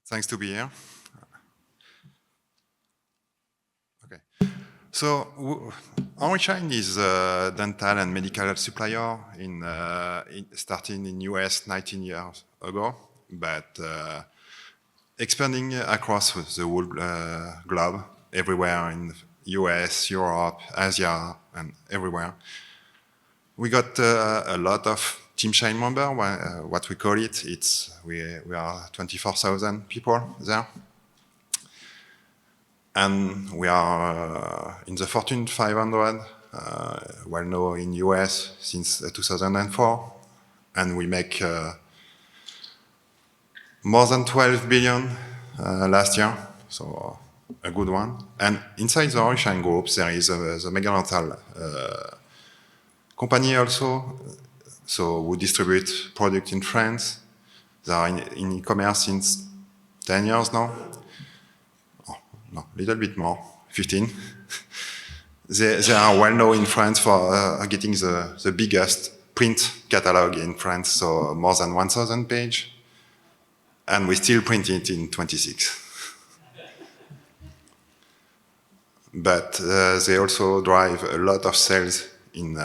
Thanks to be here. Okay. So, Henry Schein is a dental and medical supplier starting in US 19 years ago, but expanding across the whole globe, everywhere in US, Europe, Asia, and everywhere. We got a lot of Team Schein member, what we call it. We are 24,000 people there. And we are in the Fortune 500, well known in US since 2004. And we make more than 12 billion last year, so a good one. And inside the Henry Schein group, there is the Magento company also, so we distribute product in France. They are in e-commerce since 10 years now. Oh, no, a little bit more, 15. They are well known in France for getting the biggest print catalog in France, so more than 1,000 pages. And we still print it in 26. But they also drive a lot of sales in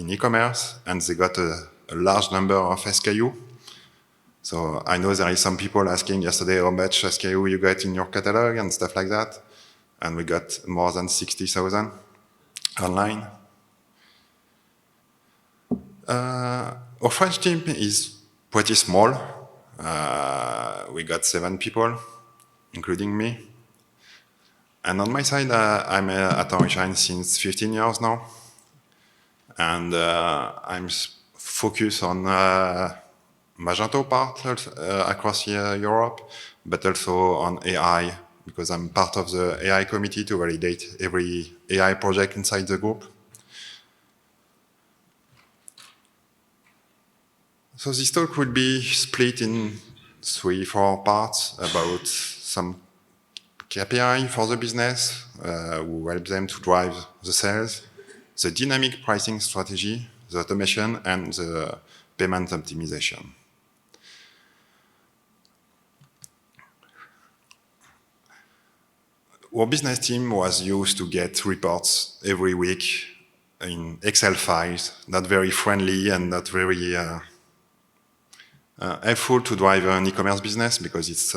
e-commerce, and they got a large number of SKU. So I know there is some people asking yesterday how much SKU you got in your catalog and stuff like that. And we got more than 60,000 online. Our French team is pretty small. We got 7 people, including me. And on my side, I'm at Henry Schein since 15 years now. And I'm focused on Magento part across Europe, but also on AI, because I'm part of the AI committee to validate every AI project inside the group. So this talk will be split in 3-4 parts about some KPI for the business, who help them to drive the sales, the dynamic pricing strategy, the automation, and the payment optimization. Our business team was used to get reports every week in Excel files, not very friendly and not very helpful to drive an e-commerce business because it's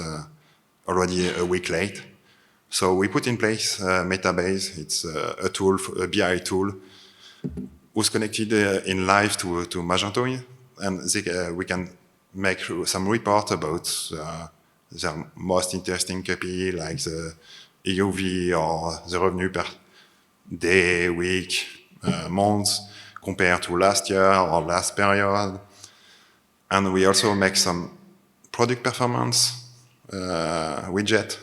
already a week late. So we put in place Metabase. It's a tool, a BI tool, who's connected in live to Magento, and we can make some report about the most interesting KPI, like the EUV or the revenue per day, week, month, compared to last year or last period. And we also make some product performance widget.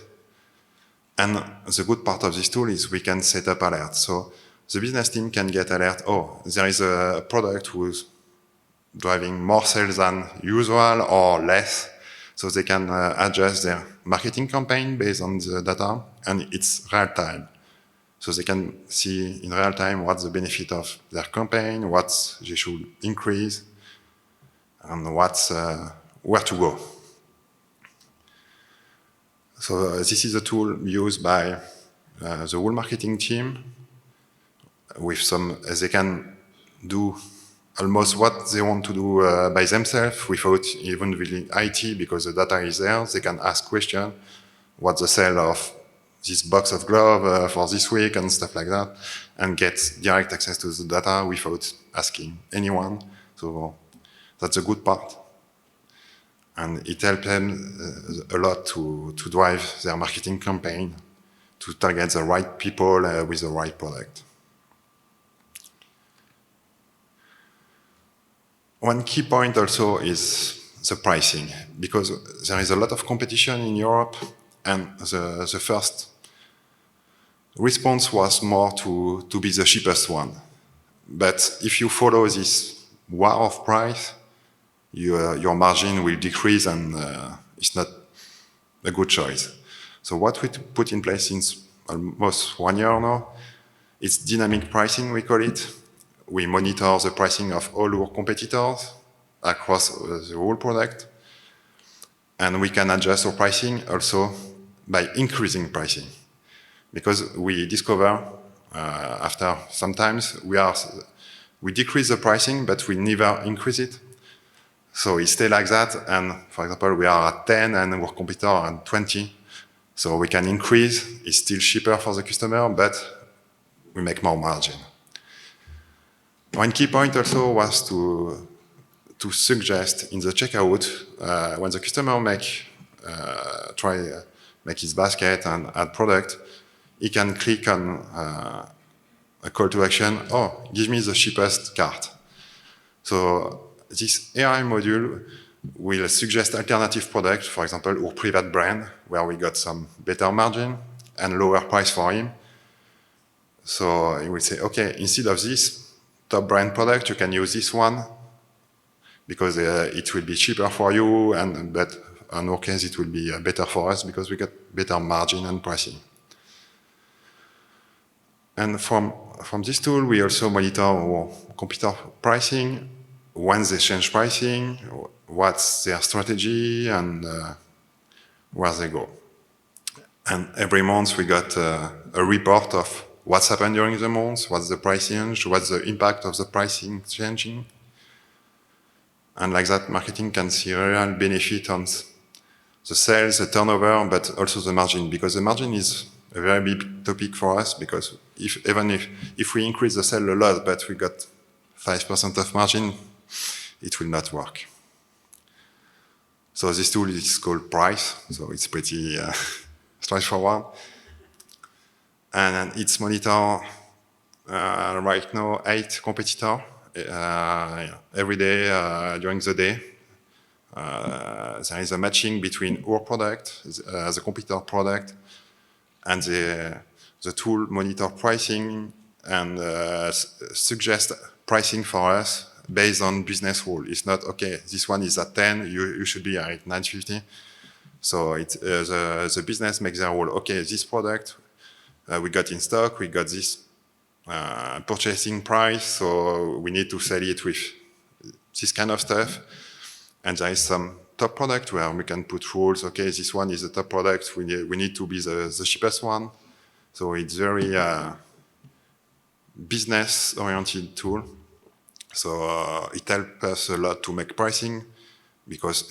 And the good part of this tool is we can set up alerts. So the business team can get alert, oh, there is a product who's driving more sales than usual or less. So they can adjust their marketing campaign based on the data, and it's real time. So they can see in real time what's the benefit of their campaign, what they should increase, and what's where to go. So this is a tool used by the whole marketing team. With they can do almost what they want to do by themselves without even really IT, because the data is there. They can ask questions, what's the sale of this box of glove for this week and stuff like that, and get direct access to the data without asking anyone. So that's a good part. And it helps them a lot to drive their marketing campaign, to target the right people with the right product. One key point also is the pricing, because there is a lot of competition in Europe, and the first response was more to be the cheapest one. But if you follow this war of price, your margin will decrease, and it's not a good choice. So what we put in place since almost 1 year now, it's dynamic pricing, we call it. We monitor the pricing of all our competitors across the whole product. And we can adjust our pricing also by increasing pricing. Because we discover after sometimes we decrease the pricing, but we never increase it. So it stays like that. And for example, we are at 10 and our competitor are at 20. So we can increase. It's still cheaper for the customer, but we make more margin. One key point also was to suggest in the checkout when the customer make his basket and add product, he can click on a call to action. Oh, give me the cheapest cart. So this AI module will suggest alternative products, for example, our private brand, where we got some better margin and lower price for him. So he will say, okay, instead of this top brand product, you can use this one because it will be cheaper for you, but in our case, it will be better for us because we get better margin and pricing. And from this tool, we also monitor our competitor pricing, when they change pricing, what's their strategy, and where they go. And every month, we got a report of what's happened during the month, what's the price change, what's the impact of the pricing changing. And like that, marketing can see real benefit on the sales, the turnover, but also the margin, because the margin is a very big topic for us, because even if we increase the sale a lot, but we got 5% of margin, it will not work. So this tool is called Price, so it's pretty straightforward. And it's monitor right now 8 competitors every day during the day. There is a matching between our product, the competitor product, and the tool monitor pricing and suggest pricing for us based on business rule. It's not, okay, this one is at 10, you should be at 9.50. So the business makes their rule. Okay, this product we got in stock, we got this purchasing price, so we need to sell it with this kind of stuff. And there is some top product where we can put rules. Okay, this one is the top product. We need to be the cheapest one. So it's very business-oriented tool. So it helps us a lot to make pricing because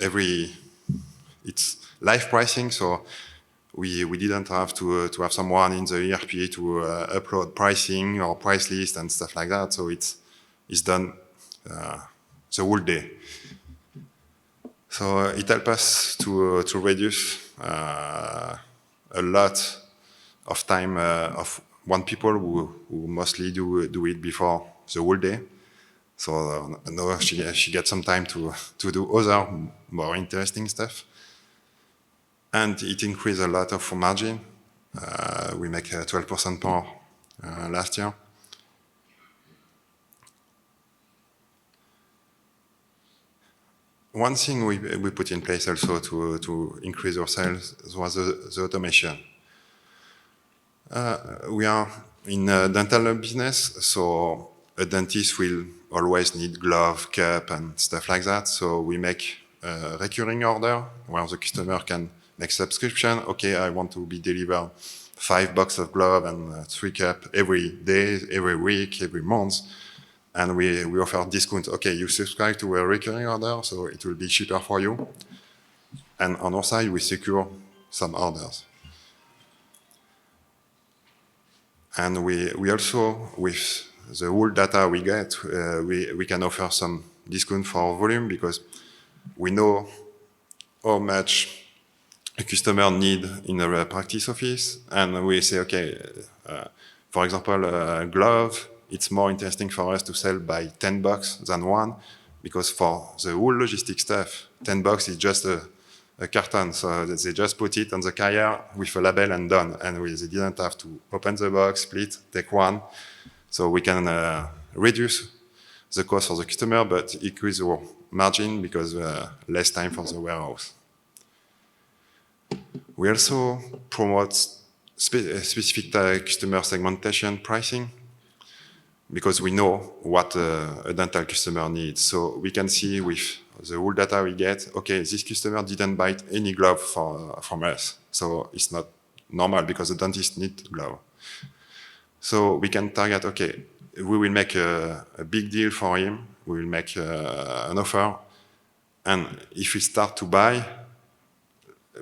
it's live pricing. So we didn't have to have someone in the ERP to upload pricing or price list and stuff like that. So it's done the whole day. So it helps us to reduce a lot of time of one people who mostly do it before the whole day. So now she gets some time to do other more interesting stuff. And it increased a lot of margin. We make 12% more last year. One thing we put in place also to increase our sales was the automation. We are in a dental business, so a dentist will always need glove, cup, and stuff like that. So we make a recurring order where the customer can make subscription. Okay, I want to be delivered 5 boxes of glove and 3 cup every day, every week, every month. And we offer discount. Okay, you subscribe to a recurring order, so it will be cheaper for you. And on our side, we secure some orders. And we also, with the whole data we get, we can offer some discount for volume because we know how much a customer need in a practice office. And we say, okay, for example, a glove, it's more interesting for us to sell by 10 bucks than one, because for the whole logistic stuff, 10 bucks is just a carton. So they just put it on the carrier with a label and done. And they didn't have to open the box, split, take one. So we can reduce the cost for the customer, but increase our margin because less time for the warehouse. We also promote specific customer segmentation pricing, because we know what a dental customer needs. So we can see with the whole data we get, okay, this customer didn't buy any glove from us. So it's not normal because the dentist needs glove. So we can target, okay, we will make a big deal for him. We will make an offer. And if we start to buy,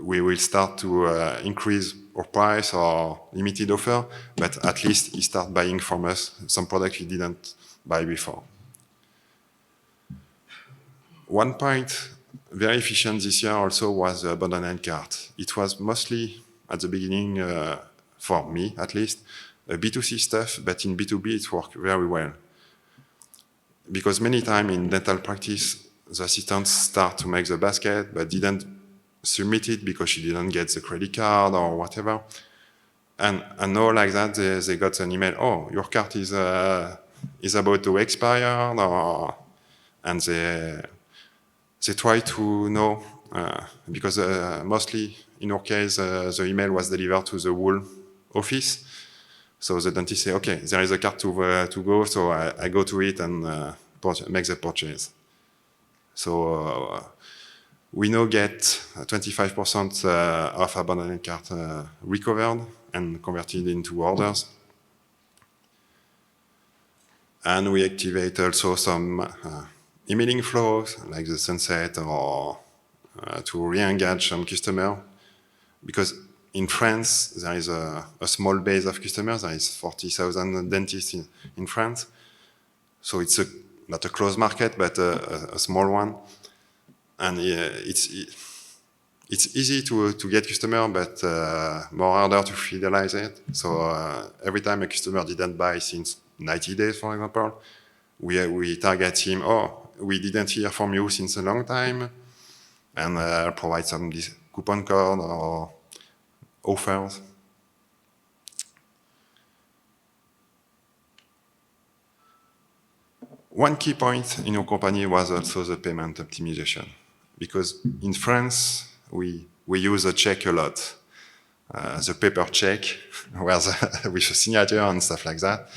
we will start to increase our price or limited offer, but at least he start buying from us some product he didn't buy before. One point very efficient this year also was the abandoned cart. It was mostly at the beginning, for me at least, a B2C stuff, but in B2B it worked very well. Because many times in dental practice, the assistants start to make the basket, but didn't submit it because she didn't get the credit card or whatever. And now like that, they got an email, oh, your card is about to expire, and they try to know, because mostly in our case, the email was delivered to the whole office. So the dentist say, okay, there is a card to go, so I go to it and make the purchase. So we now get 25% of abandoned cart recovered and converted into orders. And we activate also some emailing flows, like the sunset, or to re-engage some customer. Because in France, there is a small base of customers. There is 40,000 dentists in France. So it's not a closed market, but a small one. And it's easy to get customer, but more harder to fidelize it. So every time a customer didn't buy since 90 days, for example, we target him, oh, we didn't hear from you since a long time, and provide some coupon code or offers. One key point in our company was also the payment optimization. Because in France, we use a check a lot. The paper check, with a signature and stuff like that.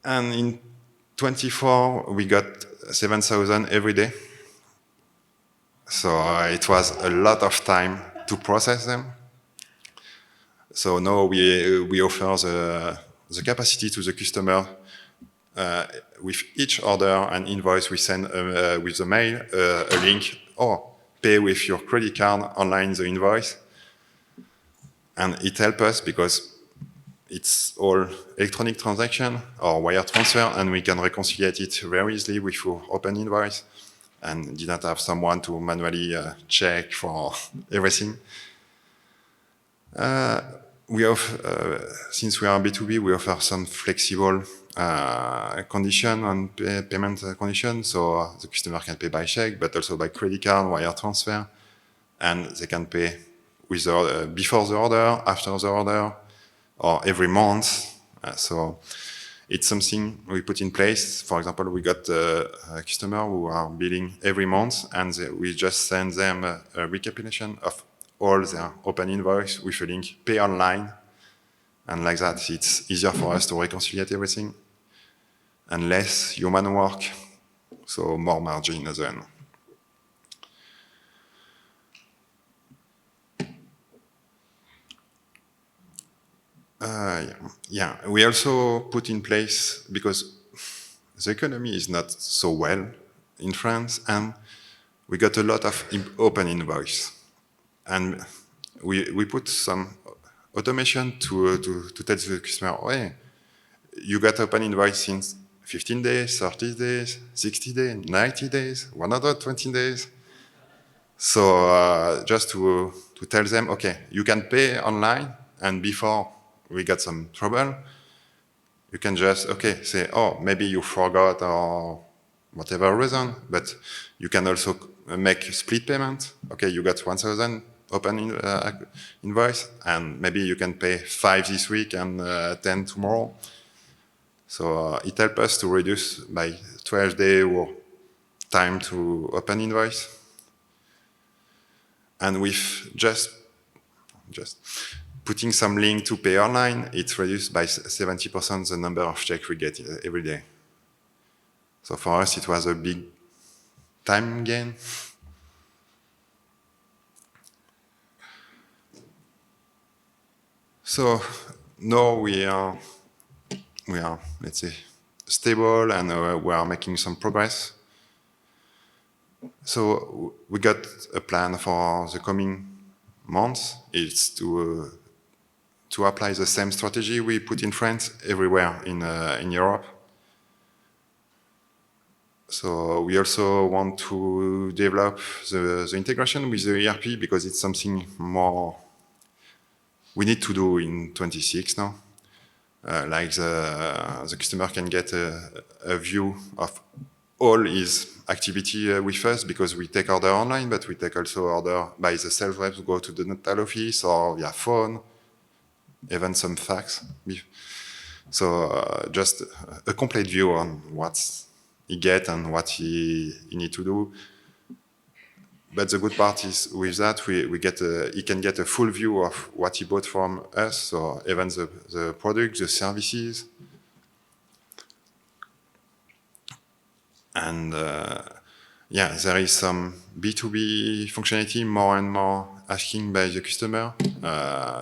And in 24, we got 7,000 every day. So it was a lot of time to process them. So now we offer the capacity to the customer with each order and invoice we send with the mail, a link, or pay with your credit card online the invoice. And it helps us because it's all electronic transaction or wire transfer, and we can reconcile it very easily with your open invoice and didn't have someone to manually check for everything. We have, since we are B2B, we offer some flexible condition and payment condition. So the customer can pay by check, but also by credit card, wire transfer, and they can pay with the before the order, after the order, or every month. So it's something we put in place. For example, we got a customer who are billing every month, and we just send them a recapitulation of all their open invoice with a link, pay online. And like that, it's easier for us to reconcile everything and less human work, so more margin as well. Yeah, we also put in place, because the economy is not so well in France, and we got a lot of open invoice. And we put some automation to tell the customer, oh, hey, you got open invoice since 15 days, 30 days, 60 days, 90 days, 120 days. So just to tell them, okay, you can pay online, and before we got some trouble, you can just, okay, say, oh, maybe you forgot or whatever reason, but you can also make split payment. Okay, you got 1,000 open invoice, and maybe you can pay 5 this week and 10 tomorrow. So it helps us to reduce by 12 days or time to open invoice. And with just putting some link to pay online, it's reduced by 70% the number of checks we get every day. So for us, it was a big time gain. So now we are, let's say, stable, and we are making some progress. So we got a plan for the coming months. It's to apply the same strategy we put in France everywhere in Europe. So we also want to develop the integration with the ERP, because it's something more we need to do in 26 now. Like the customer can get a view of all his activity with us, because we take order online, but we take also order by the sales reps who go to the dental office or via phone, even some fax. So just a complete view on what he get and what he need to do. But the good part is with that, he can get a full view of what he bought from us, so even the product, the services. And yeah, there is some B2B functionality more and more asking by the customer.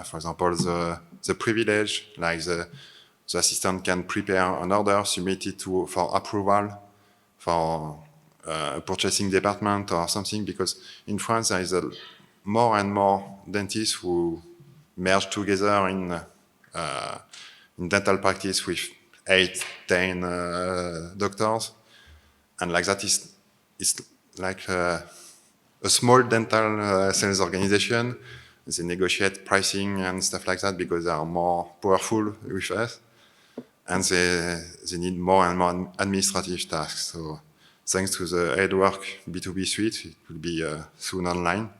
For example, the privilege, like the assistant can prepare an order, submit it for approval for a purchasing department or something, because in France there is more and more dentists who merge together in dental practice with 8, 10 doctors, and like that is like a small dental sales organization. They negotiate pricing and stuff like that because they are more powerful with us, and they need more and more administrative tasks. So thanks to the HeadWork B2B suite, it will be soon online.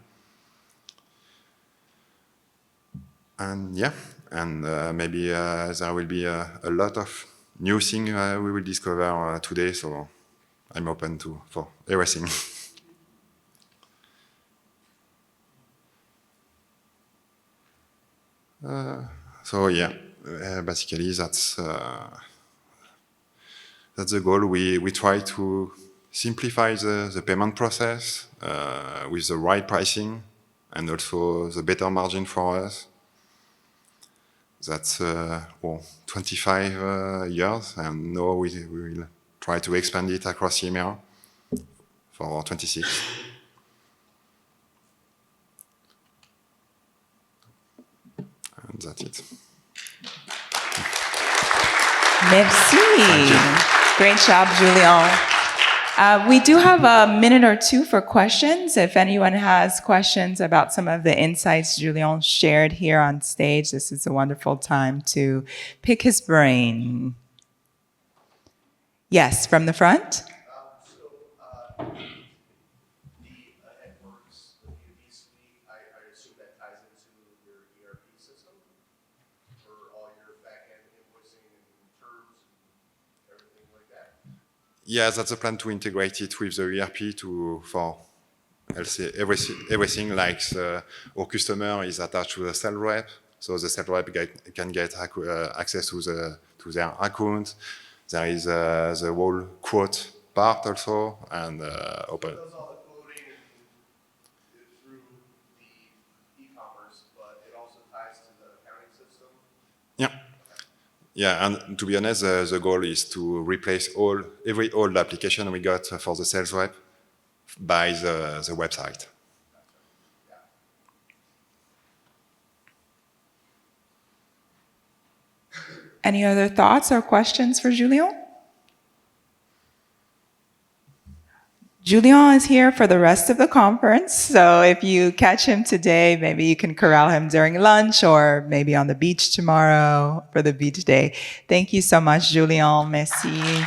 And yeah, and maybe there will be a lot of new things we will discover today, so I'm open for everything. So yeah, basically that's the goal. We try to simplify the payment process with the right pricing and also the better margin for us. That's 25 years, and now we will try to expand it across EMEA for 26. And that's it. Merci. Great job, Julien. We do have a minute or two for questions. If anyone has questions about some of the insights Julien shared here on stage, this is a wonderful time to pick his brain. Yes, from the front. The HeadWorks, the B2B suite, I assume that ties into your ERP system for all your back-end invoicing and terms and everything like that? Yeah, that's a plan to integrate it with the ERP for I'll say everything like our customer is attached to the sales rep, so the sales rep can get access to their account. There is the whole quote part also, and open. It does all the quoting and through the eCommerce, but it also ties to the accounting system? Yeah. Yeah, and to be honest, the goal is to replace every old application we got for the sales rep by the website. Any other thoughts or questions for Julien? Julien is here for the rest of the conference, so if you catch him today, maybe you can corral him during lunch or maybe on the beach tomorrow for the beach day. Thank you so much, Julien. Merci.